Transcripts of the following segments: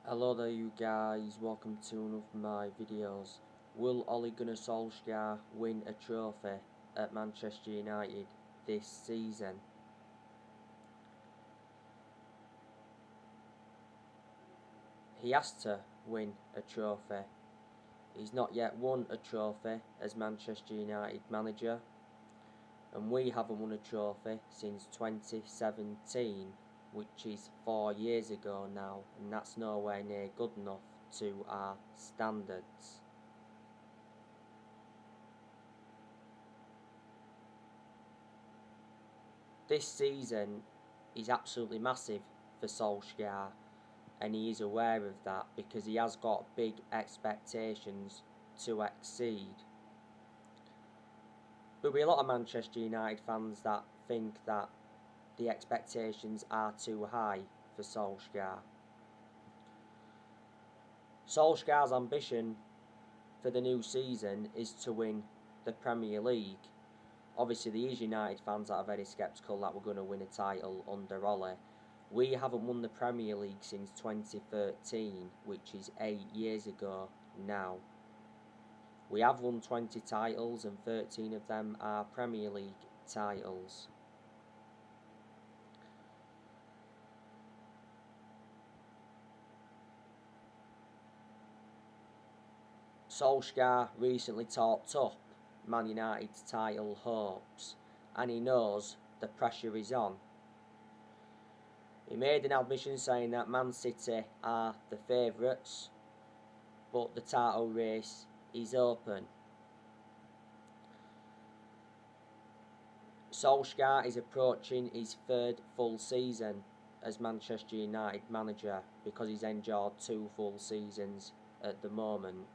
Hello there you guys, welcome to one of my videos. Will Ole Gunnar Solskjaer win a trophy at Manchester United this season? He has to win a trophy. He's not yet won a trophy as Manchester United manager, and we haven't won a trophy since 2017, which is 4 years ago now, and that's nowhere near good enough to our standards. This season is absolutely massive for Solskjaer, and he is aware of that because he has got big expectations to exceed. There'll be a lot of Manchester United fans that think that the expectations are too high for Solskjaer. Solskjaer's ambition for the new season is to win the Premier League. Obviously, there is United fans that are very sceptical that we're going to win a title under Ole. We haven't won the Premier League since 2013, which is 8 years ago now. We have won 20 titles and 13 of them are Premier League titles. Solskjaer recently talked up Man United's title hopes, and he knows the pressure is on. He made an admission saying that Man City are the favourites, but the title race is open. Solskjaer is approaching his third full season as Manchester United manager because he's endured 2 full seasons at the moment.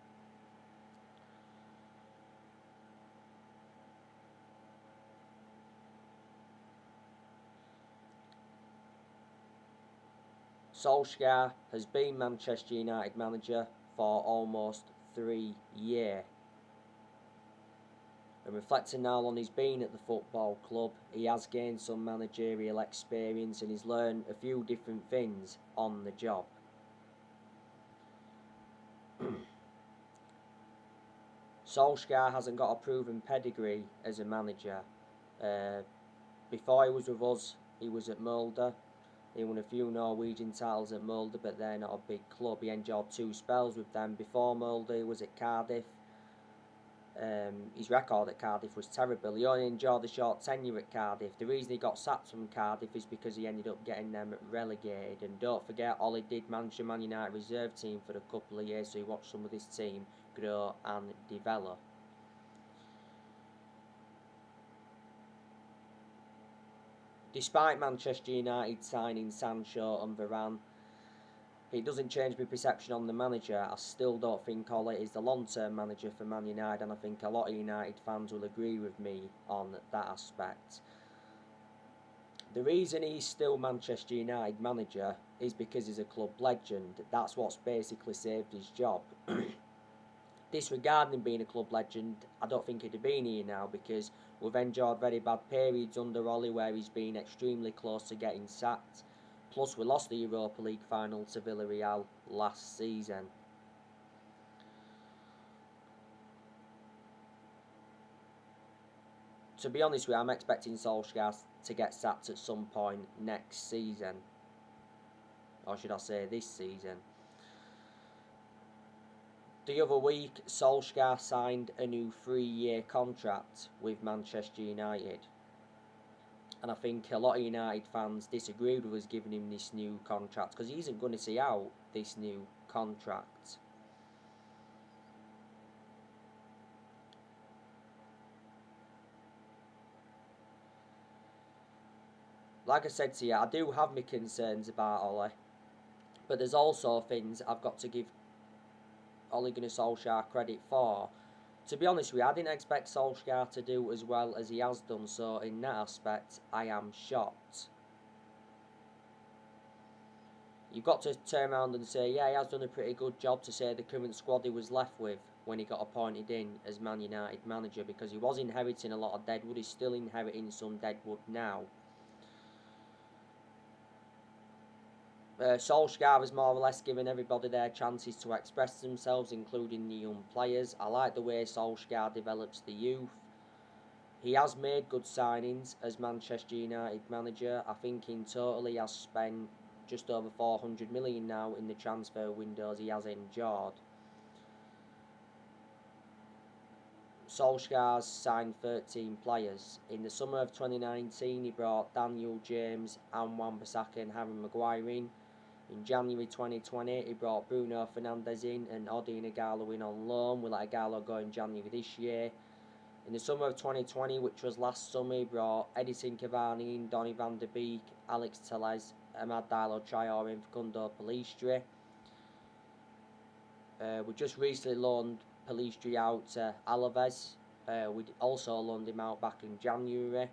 Solskjaer has been Manchester United manager for almost 3 years. And reflecting now on he's been at the football club, he has gained some managerial experience and he's learned a few different things on the job. Solskjaer hasn't got a proven pedigree as a manager. Before he was with us, he was at Molde. He won a few Norwegian titles at Molde, but they're not a big club. He endured 2 spells with them. Before Molde, he was at Cardiff. His record at Cardiff was terrible. He only enjoyed a short tenure at Cardiff. The reason he got sacked from Cardiff is because he ended up getting them relegated. And don't forget, Ole did manage the Man United reserve team for a couple of years, so he watched some of this team grow and develop. Despite Manchester United signing Sancho and Varane, it doesn't change my perception on the manager. I still don't think Ole is the long-term manager for Man United, and I think a lot of United fans will agree with me on that aspect. The reason he's still Manchester United manager is because he's a club legend. That's what's basically saved his job. Disregarding him being a club legend, I don't think he'd have been here now because we've endured very bad periods under Ole where he's been extremely close to getting sacked. Plus, we lost the Europa League final to Villarreal last season. To be honest with you, I'm expecting Solskjaer to get sacked at some point next season. Or should I say this season. The other week, Solskjaer signed a new 3-year contract with Manchester United. And I think a lot of United fans disagreed with us giving him this new contract because he isn't going to see out this new contract. Like I said to you, I do have my concerns about Ole, but there's also things I've got to give Ole Gunnar Solskjaer credit for. To be honest with you, I didn't expect Solskjaer to do as well as he has done, so in that aspect, I am shocked. You've got to turn around and say, yeah, he has done a pretty good job to say the current squad he was left with when he got appointed in as Man United manager, because he was inheriting a lot of deadwood. He's still inheriting some deadwood now. Solskjaer has more or less given everybody their chances to express themselves, including the young players. I like the way Solskjaer develops the youth. He has made good signings as Manchester United manager. I think in total he has spent just over 400 million now in the transfer windows he has endured. Solskjaer's signed 13 players. In the summer of 2019 he brought Daniel James, Wan-Bissaka and Harry Maguire in. In January 2020 he brought Bruno Fernandes in and Odion Ighalo in on loan. We let Ighalo go in January this year. In the summer of 2020, which was last summer, he brought Edison Cavani in, Donny van der Beek, Alex Telles, Amad Diallo-Traore and Facundo Pellistri. We just recently loaned Pellistri out to Alaves. We also loaned him out back in January.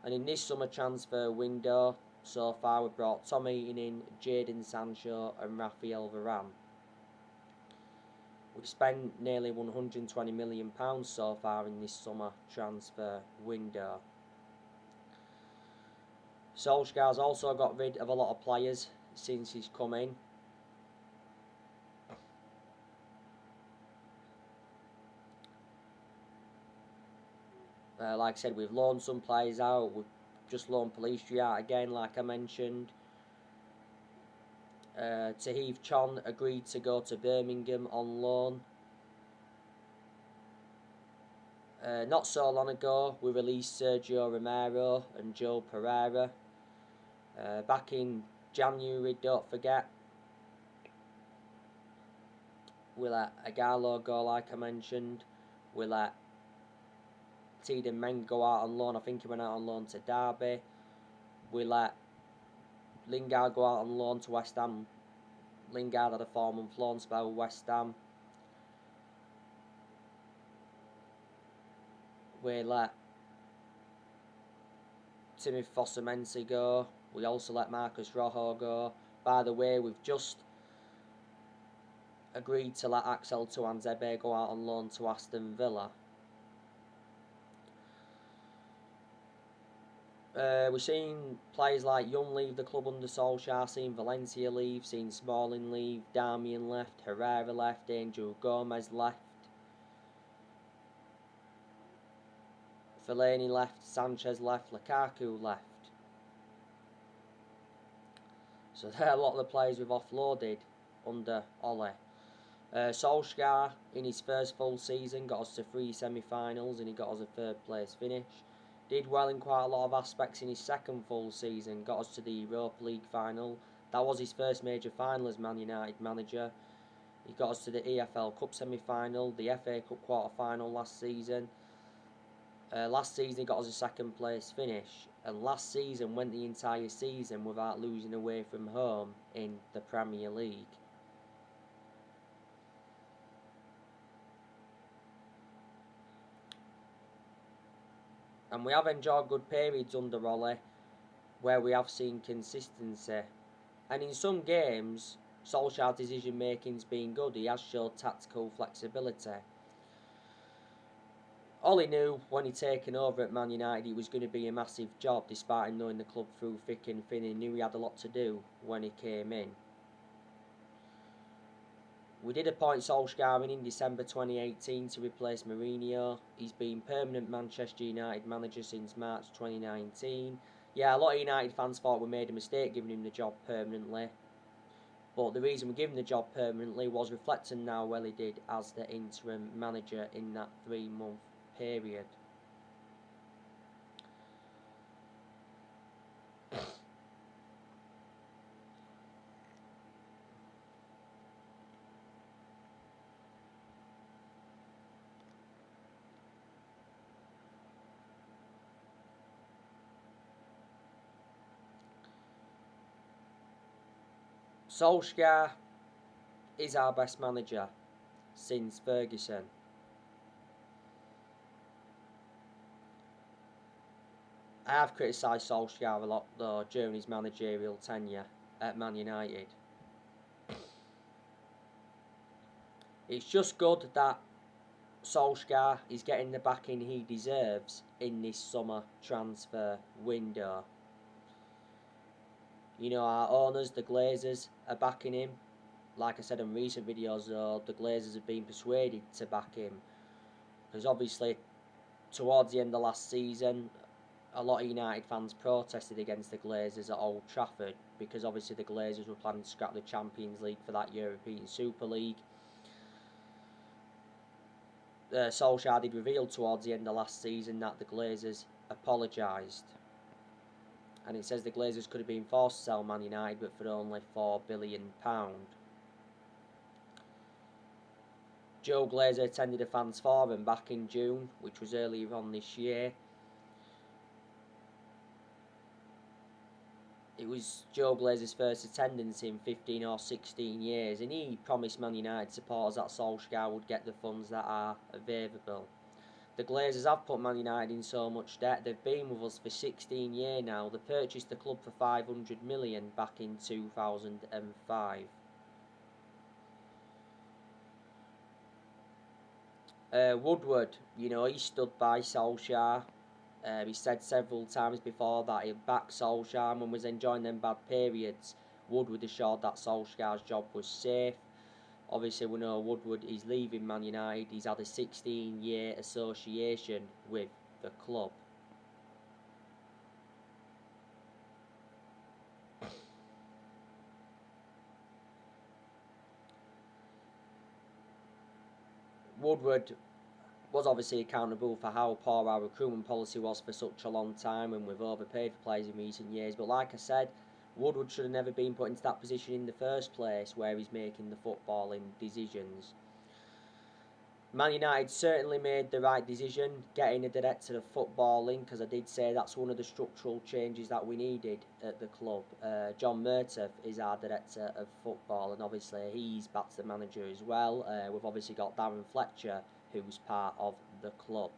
And in this summer transfer window, so far we brought Tom Heaton in, Jadon Sancho and Rafael Varane. We've spent nearly £120 million so far in this summer transfer window. Solskjaer's also got rid of a lot of players since he's come in. Like I said, we've loaned some players out. We've just loaned Pellistri out again, like I mentioned. Tahith Chon agreed to go to Birmingham on loan. Not so long ago, we released Sergio Romero and Joe Pereira. Back in January, don't forget, we let Ighalo go, like I mentioned. We let Tiedemann Meng go out on loan. I think he went out on loan to Derby. We let Lingard go out on loan to West Ham. Lingard had a 4-month loan spell with West Ham. We let Timothy Fosu-Mensah go. We also let Marcus Rojo go. By the way, we've just agreed to let Axel Tuanzebe go out on loan to Aston Villa. We've seen players like Young leave the club under Solskjaer, seen Valencia leave, seen Smalling leave, Darmian left, Herrera left, Angel Gomez left, Fellaini left, Sanchez left, Lukaku left. So there are a lot of the players we've offloaded under Ole. Solskjaer, in his first full season, got us to 3 semi-finals and he got us a 3rd place finish. Did well in quite a lot of aspects in his second full season, got us to the Europa League final. That was his first major final as Man United manager. He got us to the EFL Cup semi-final, the FA Cup quarter-final last season. Last season he got us a 2nd place finish, and last season went the entire season without losing away from home in the Premier League. And we have enjoyed good periods under Ole, where we have seen consistency. And in some games, Solskjaer's decision making's been good. He has showed tactical flexibility. Ole knew when he'd taken over at Man United it was going to be a massive job, despite him knowing the club through thick and thin. He knew he had a lot to do when he came in. We did appoint Solskjaer in December 2018 to replace Mourinho. He's been permanent Manchester United manager since March 2019. Yeah, a lot of United fans thought we made a mistake giving him the job permanently. But the reason we gave him the job permanently was reflecting now well he did as the interim manager in that 3-month period. Solskjaer is our best manager since Ferguson. I have criticised Solskjaer a lot though during his managerial tenure at Man United. It's just good that Solskjaer is getting the backing he deserves in this summer transfer window. Our owners, the Glazers, are backing him. Like I said in recent videos, though, the Glazers have been persuaded to back him. Because obviously, towards the end of last season, a lot of United fans protested against the Glazers at Old Trafford because obviously the Glazers were planning to scrap the Champions League for that European Super League. Solskjaer did reveal towards the end of last season that the Glazers apologised. And it says the Glazers could have been forced to sell Man United, but for only £4 billion. Joe Glazer attended a fans forum back in June, which was earlier on this year. It was Joe Glazer's first attendance in 15 or 16 years, and he promised Man United supporters that Solskjaer would get the funds that are available. The Glazers have put Man United in so much debt. They've been with us for 16 years now. They purchased the club for $500 million back in 2005. Woodward, he stood by Solskjaer. He said several times before that he backed Solskjaer, and was enjoying them bad periods. Woodward assured that Solskjaer's job was safe. Obviously, we know Woodward is leaving Man United. He's had a 16-year association with the club. Woodward was obviously accountable for how poor our recruitment policy was for such a long time, and we've overpaid for players in recent years. But like I said, Woodward should have never been put into that position in the first place, where he's making the footballing decisions. Man United certainly made the right decision getting a director of footballing, because I did say that's one of the structural changes that we needed at the club. John Murtaugh is our director of football, and obviously he's back to the manager as well. We've obviously got Darren Fletcher, who's part of the club.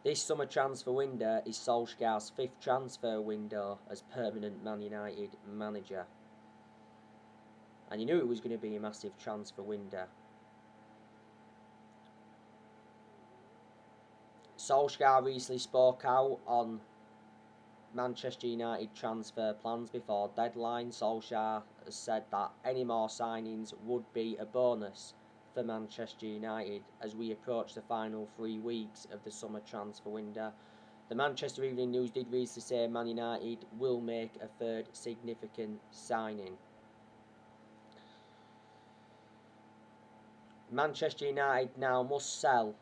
This summer transfer window is Solskjaer's 5th transfer window as permanent Man United manager. And you knew it was going to be a massive transfer window. Solskjaer recently spoke out on Manchester United transfer plans before deadline. Solskjaer has said that any more signings would be a bonus for Manchester United as we approach the final 3 weeks of the summer transfer window. The Manchester Evening News did recently say Man United will make a third significant signing. Manchester United now must sell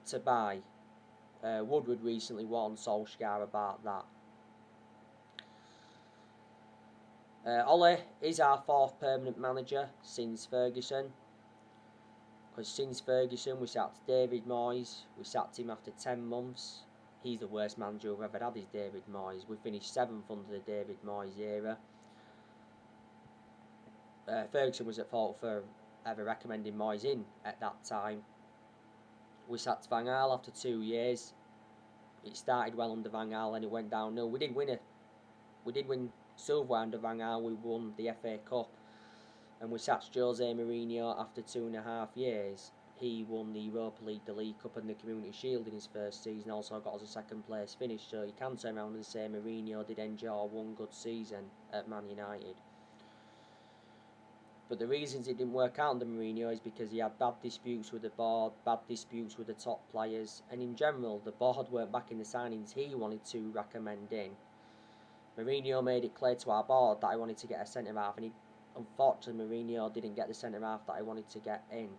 to buy. Woodward recently warned Solskjaer about that. Ole is our 4th permanent manager since Ferguson. Because since Ferguson we sacked David Moyes. We sacked him after 10 months. He's the worst manager we've ever had, is David Moyes. We finished 7th under the David Moyes era. Ferguson was at fault for ever recommending Moyes in at that time. We sacked Van Gaal after 2 years. It started well under Van Gaal and it went downhill. We did win silverware under Van Gaal. We won the FA Cup. And we sacked Jose Mourinho after 2.5 years. He won the Europa League, the League Cup and the Community Shield in his first season. Also got us a 2nd place finish. So you can turn around and say Mourinho did enjoy one good season at Man United. But the reasons it didn't work out under Mourinho is because he had bad disputes with the board, bad disputes with the top players. And in general, the board weren't backing the signings he wanted to recommend in. Mourinho made it clear to our board that he wanted to get a centre-half, and unfortunately Mourinho didn't get the centre-half that he wanted to get in.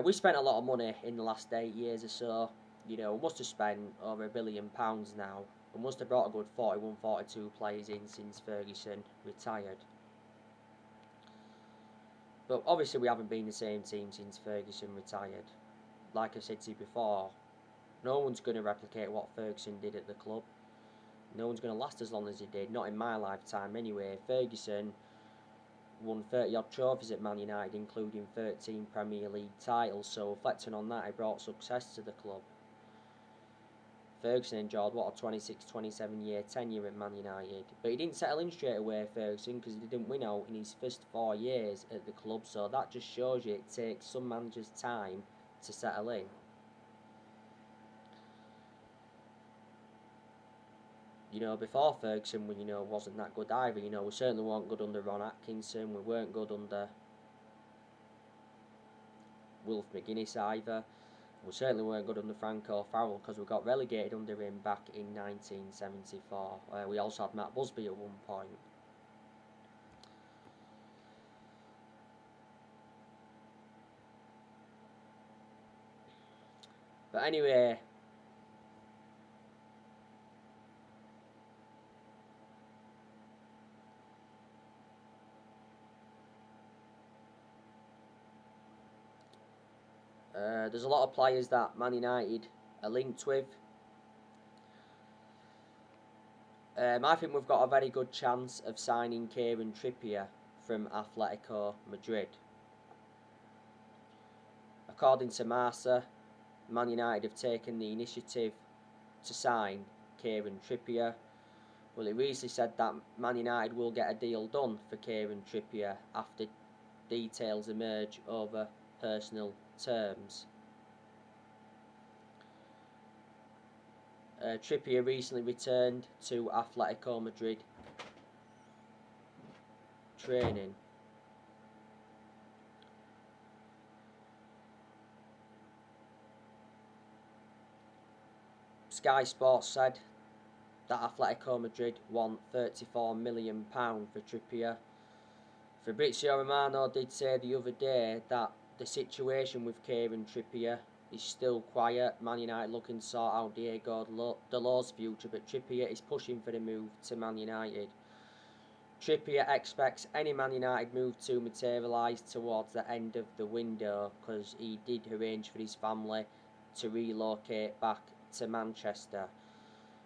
We spent a lot of money in the last 8 years or so. We must have spent over £1 billion now. We must have brought a good 41, 42 players in since Ferguson retired. But obviously we haven't been the same team since Ferguson retired. Like I said to you before, no one's going to replicate what Ferguson did at the club. No one's going to last as long as he did, not in my lifetime anyway. Ferguson won 30 odd trophies at Man United, including 13 Premier League titles, so reflecting on that, he brought success to the club. Ferguson enjoyed, what, a 26, 27 year tenure at Man United. But he didn't settle in straight away, Ferguson, because he didn't win out in his first 4 years at the club. So that just shows you it takes some managers time to settle in. Before Ferguson, we, wasn't that good either. We certainly weren't good under Ron Atkinson. We weren't good under Wilf McGuinness either. We certainly weren't good under Franco Farrell because we got relegated under him back in 1974. We also had Matt Busby at one point. But anyway, there's a lot of players that Man United are linked with. I think we've got a very good chance of signing Kieran Trippier from Atletico Madrid. According to Marca, Man United have taken the initiative to sign Kieran Trippier. Well, it recently said that Man United will get a deal done for Kieran Trippier after details emerge over personal terms. Trippier recently returned to Atletico Madrid training. Sky Sports said that Atletico Madrid want £34 million for Trippier. Fabrizio Romano did say the other day that the situation with Kieran Trippier is still quiet. Man United looking to sort out Diego Dalot's future, but Trippier is pushing for the move to Man United. Trippier expects any Man United move to materialise towards the end of the window because he did arrange for his family to relocate back to Manchester.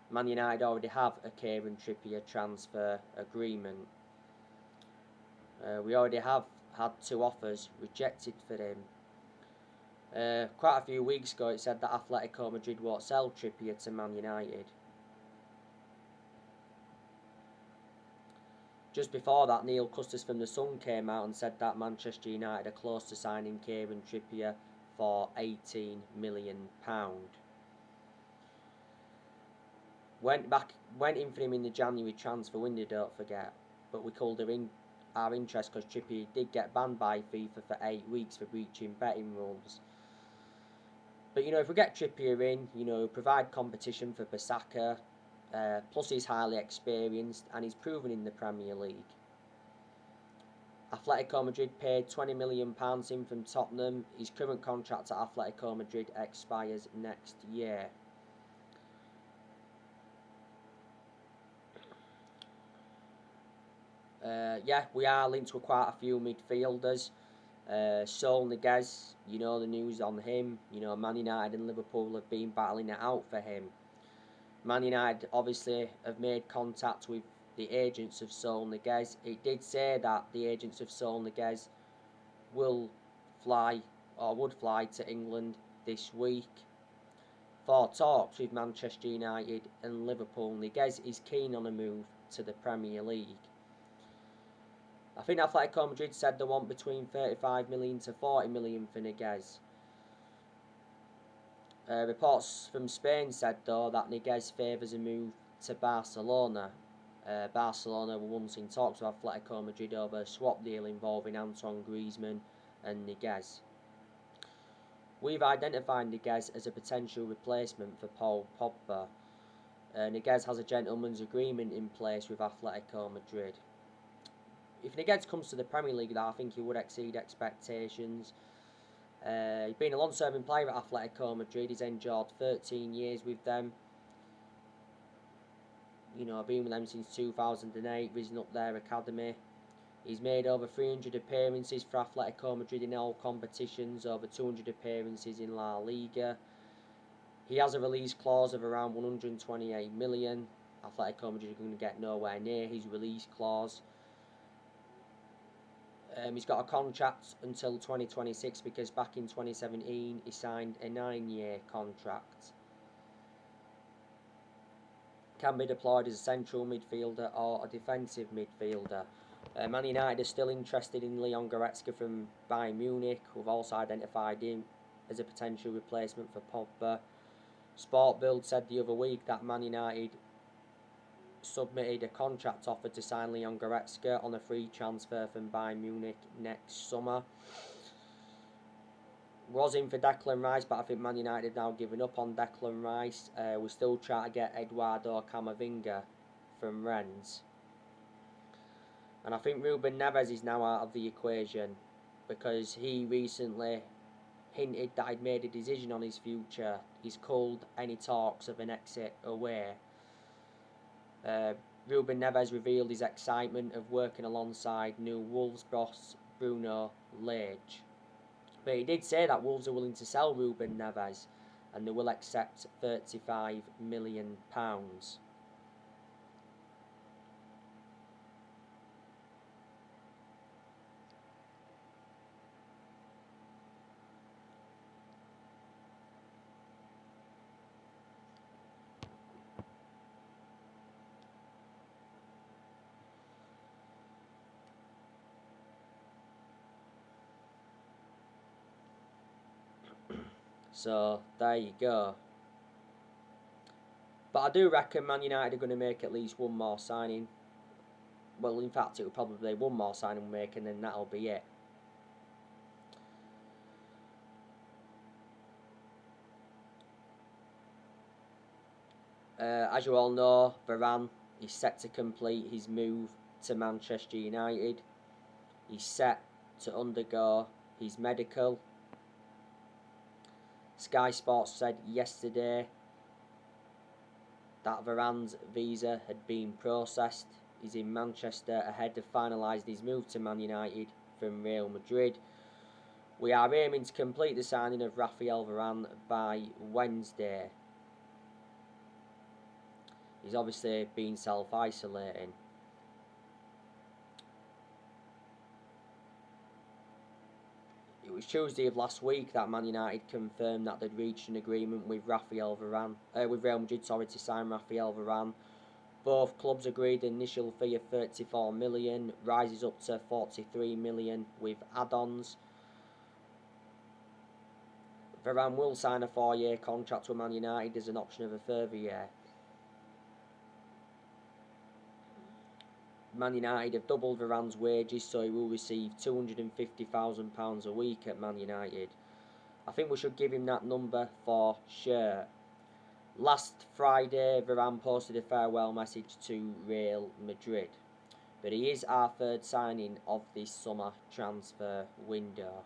Man United already have a Kieran Trippier transfer agreement. We already have had 2 offers rejected for him. Quite a few weeks ago it said that Atletico Madrid won't sell Trippier to Man United. Just before that, Neil Custis from The Sun came out and said that Manchester United are close to signing Kieran Trippier for £18 million. Went in for him in the January transfer window, don't forget, but we called our interest because Trippier did get banned by FIFA for 8 weeks for breaching betting rules. But if we get Trippier in, provide competition for Bissaka, plus he's highly experienced and he's proven in the Premier League. Atletico Madrid paid £20 million in from Tottenham. His current contract at Atletico Madrid expires next year. We are linked with quite a few midfielders. Saul Niguez, the news on him. Man United and Liverpool have been battling it out for him. Man United obviously have made contact with the agents of Saul Niguez. It did say that the agents of Saul Niguez would fly to England this week for talks with Manchester United and Liverpool. Niguez is keen on a move to the Premier League. I think Atletico Madrid said they want between 35 million to 40 million for Niguez. Reports from Spain said though that Niguez favours a move to Barcelona. Barcelona were once in talks with Atletico Madrid over a swap deal involving Antoine Griezmann and Niguez. We've identified Niguez as a potential replacement for Paul Pogba. Niguez has a gentleman's agreement in place with Atletico Madrid. If Niguez comes to the Premier League, I think he would exceed expectations. He's been a long-serving player at Atletico Madrid. He's enjoyed 13 years with them. I've been with them since 2008, risen up their academy. He's made over 300 appearances for Atletico Madrid in all competitions, over 200 appearances in La Liga. He has a release clause of around 128 million. Atletico Madrid are going to get nowhere near his release clause. He's got a contract until 2026 because back in 2017 he signed a 9-year contract. can be deployed as a central midfielder or a defensive midfielder. Man United are still interested in Leon Goretzka from Bayern Munich, who've also identified him as a potential replacement for Pogba. Sport Bild said the other week that Man United submitted a contract offer to sign Leon Goretzka on a free transfer from Bayern Munich next summer. Was in for Declan Rice, but I think Man United have now given up on Declan Rice. We're still trying to get Eduardo Camavinga from Rennes. And I think Ruben Neves is now out of the equation because he recently hinted that he'd made a decision on his future. He's called any talks of an exit away. Ruben Neves revealed his excitement of working alongside new Wolves boss Bruno Lage. But he did say that Wolves are willing to sell Ruben Neves and they will accept £35 million. So, there you go. But I do reckon Man United are going to make at least one more signing. Well, in fact, it will probably be one more signing we'll make and then that'll be it. As you all know, Varane is set to complete his move to Manchester United. He's set to undergo his medical. Sky Sports said yesterday that Varane's visa had been processed. He's in Manchester ahead of finalising his move to Man United from Real Madrid. We are aiming to complete the signing of Raphael Varane by Wednesday. He's obviously been self-isolating. It was Tuesday of last week that Man United confirmed that they'd reached an agreement with Real Madrid, to sign Raphael Varane. Both clubs agreed an initial fee of 34 million, rises up to 43 million with add-ons. Varane will sign a 4-year contract with Man United as an option of a further year. Man United have doubled Varane's wages, so he will receive £250,000 a week at Man United. I think we should give him that number for sure. Last Friday, Varane posted a farewell message to Real Madrid, but he is our third signing of this summer transfer window.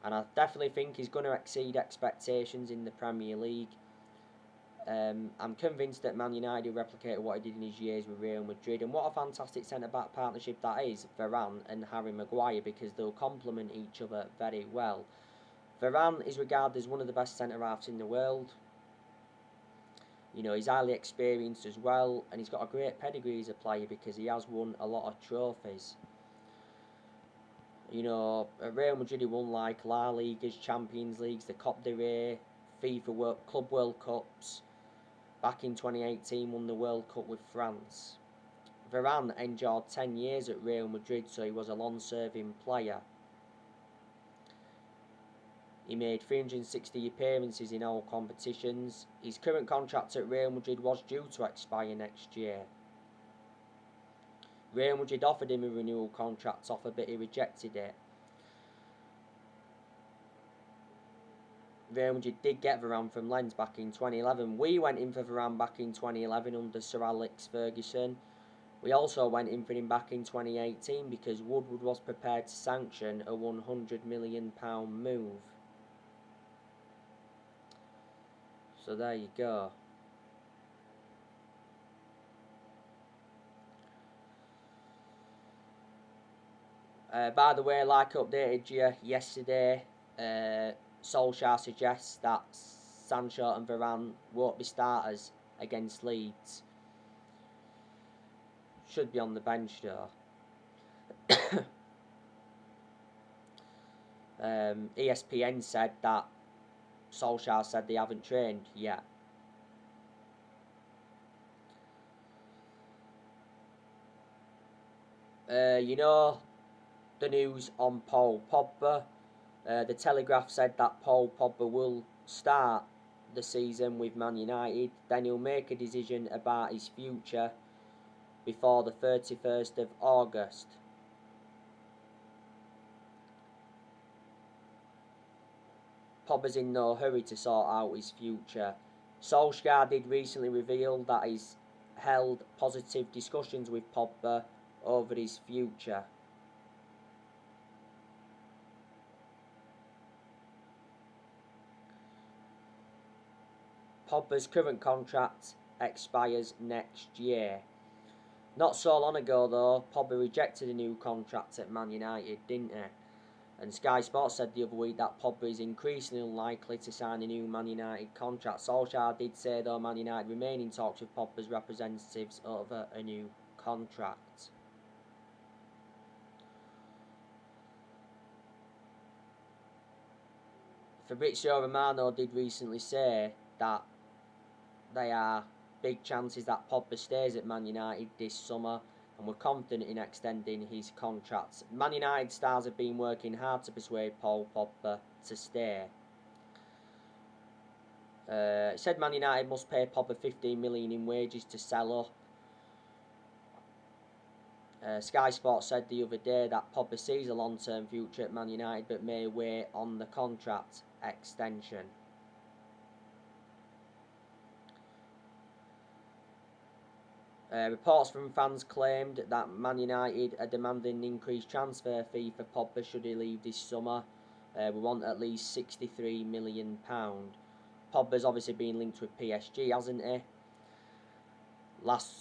And I definitely think he's going to exceed expectations in the Premier League. I'm convinced that Man United will replicate what he did in his years with Real Madrid, and what a fantastic centre-back partnership that is, Varane and Harry Maguire, because they'll complement each other very well. Varane is regarded as one of the best centre-halves in the world. You know, he's highly experienced as well, and he's got a great pedigree as a player because he has won a lot of trophies. You know, at Real Madrid he won like La Ligas, Champions Leagues, the Coupe de Rey, FIFA Club World Cups. Back in 2018 won the World Cup with France. Varane endured 10 years at Real Madrid, so he was a long-serving player. He made 360 appearances in all competitions. His current contract at Real Madrid was due to expire next year. Real Madrid offered him a renewal contract offer, but he rejected it. Real Madrid did get Varane from Lens back in 2011. We went in for Varane back in 2011 under Sir Alex Ferguson. We also went in for him back in 2018 because Woodward was prepared to sanction a £100 million move. So there you go. By the way, like I updated you yesterday, Solskjaer suggests that Sancho and Varane won't be starters against Leeds. Should be on the bench though. ESPN said that Solskjaer said they haven't trained yet. You know the news on Paul Pogba. The Telegraph said that Paul Pogba will start the season with Man United. Then he'll make a decision about his future before the 31st of August. Pogba's in no hurry to sort out his future. Solskjaer did recently reveal that he's held positive discussions with Pogba over his future. Pogba's current contract expires next year. Not so long ago though, Pogba rejected a new contract at Man United, didn't he? And Sky Sports said the other week that Pogba is increasingly unlikely to sign a new Man United contract. Solskjaer did say though Man United remain in talks with Pogba's representatives over a new contract. Fabrizio Romano did recently say that there are big chances that Pogba stays at Man United this summer, and we're confident in extending his contract. Man United stars have been working hard to persuade Paul Pogba to stay. It said Man United must pay Pogba 15 million in wages to sell up. Sky Sports said the other day that Pogba sees a long-term future at Man United but may wait on the contract extension. Reports from fans claimed that Man United are demanding an increased transfer fee for Pogba should he leave this summer. We want at least £63 million. Pogba's obviously been linked with PSG, hasn't he? Last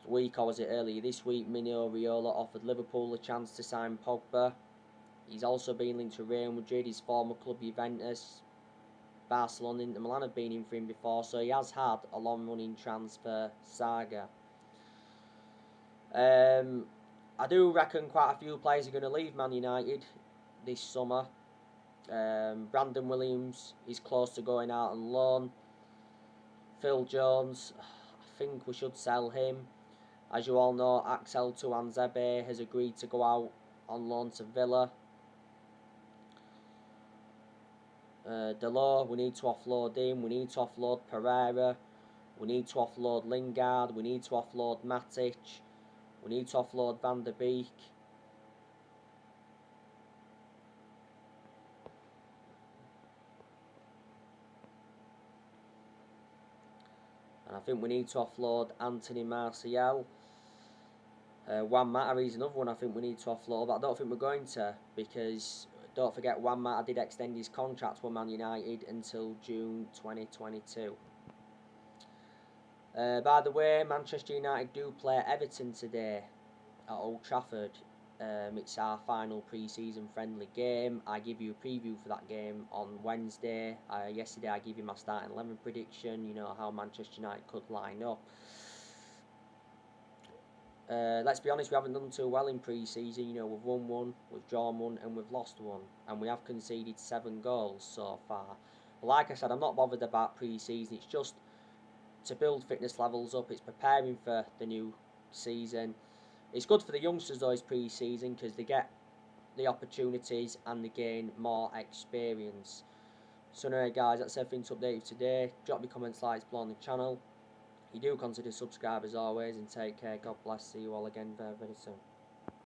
week, or was it earlier this week, Mino Raiola offered Liverpool a chance to sign Pogba. He's also been linked to Real Madrid, his former club Juventus. Barcelona, Inter Milan have been in for him before, so he has had a long-running transfer saga. I do reckon quite a few players are going to leave Man United this summer. Brandon Williams is close to going out on loan. Phil Jones, I think we should sell him. As you all know, Axel Tuanzebe has agreed to go out on loan to Villa. Delors, we need to offload him. We need to offload Pereira. We need to offload Lingard. We need to offload Matic. We need to offload Van der Beek. And I think we need to offload Anthony Martial. Juan Mata is another one I think we need to offload, but I don't think we're going to, because don't forget Juan Mata did extend his contract with Man United until June 2022. By the way, Manchester United do play Everton today at Old Trafford. It's our final pre-season friendly game. I give you a preview for that game on Wednesday. Yesterday I gave you my starting 11 prediction, you know how Manchester United could line up. Let's be honest, we haven't done too well in pre-season. You know, we've won one, we've drawn one, and we've lost one, and we have conceded 7 goals so far. But like I said, I'm not bothered about pre-season. It's just to build fitness levels up. It's preparing for the new season. It's good for the youngsters though, it's pre-season, because they get the opportunities and they gain more experience. So anyway guys, that's everything to update you today. Drop me comments, likes below on the channel. You do consider subscribe as always, and take care. God bless. See you all again very, very soon.